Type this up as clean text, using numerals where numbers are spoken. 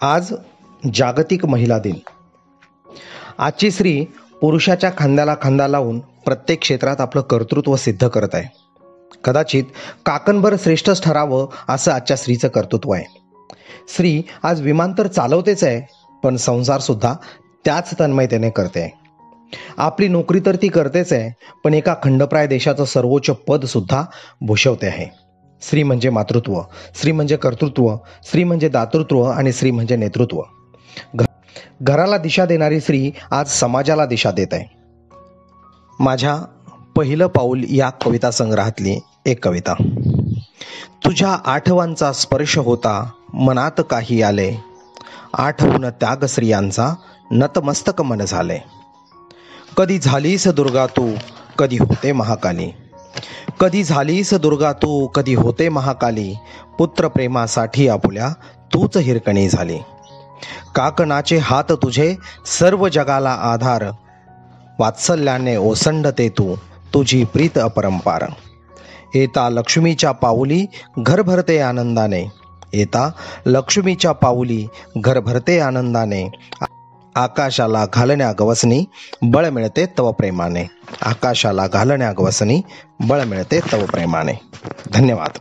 आज जागतिक महिला दिन। आजची स्त्री पुरुषाच्या खांद्याला खांदा लावून प्रत्येक क्षेत्रात आपलं कर्तृत्व सिद्ध करत आहे। कदाचित काकणभर श्रेष्ठच ठरावं असं आजच्या स्त्रीचं कर्तृत्व आहे। स्त्री आज विमान तर चालवतेच आहे, पण संसार सुद्धा त्याच तन्मयतेने करते आहे। आपली नोकरी तर ती करतेच आहे, पण एका खंडप्राय देशाचं सर्वोच्च पद सुद्धा भूषवते आहे। स्त्री म्हणजे मातृत्व, स्त्री म्हणजे कर्तृत्व, स्त्री म्हणजे दातृत्व आणि स्त्री म्हणजे नेतृत्व। घराला दिशा देणारी स्त्री आज समाजाला दिशा देत आहे। माझ्या पहिलं पाऊल या कविता संग्रहातली एक कविता। तुझ्या आठवांचा स्पर्श होता मनात काही आले, आठवून त्याग स्त्रियांचा नतमस्तक मन झाले। कधी झालीस दुर्गा तू, कधी होते महाकाली, कधी झालीस दुर्गा तू, कधी होते महाकाली। पुत्र प्रेमासाठी आपुल्या तूच हिरकणी झाली। काकणाचे हात तुझे सर्व जगाला आधार, वात्सल्याने ओसंडते तू, तुझी प्रीत अपरंपार। येता लक्ष्मीच्या पाऊली घर भरते आनंदाने, येता लक्ष्मीच्या पाऊली घर भरते आनंदाने। आकाशाला घालण्या गवसनी बळ मिळते तव प्रेमाने, आकाशाला घालण्या गवसनी बळ मिळते तव प्रेमाने। धन्यवाद।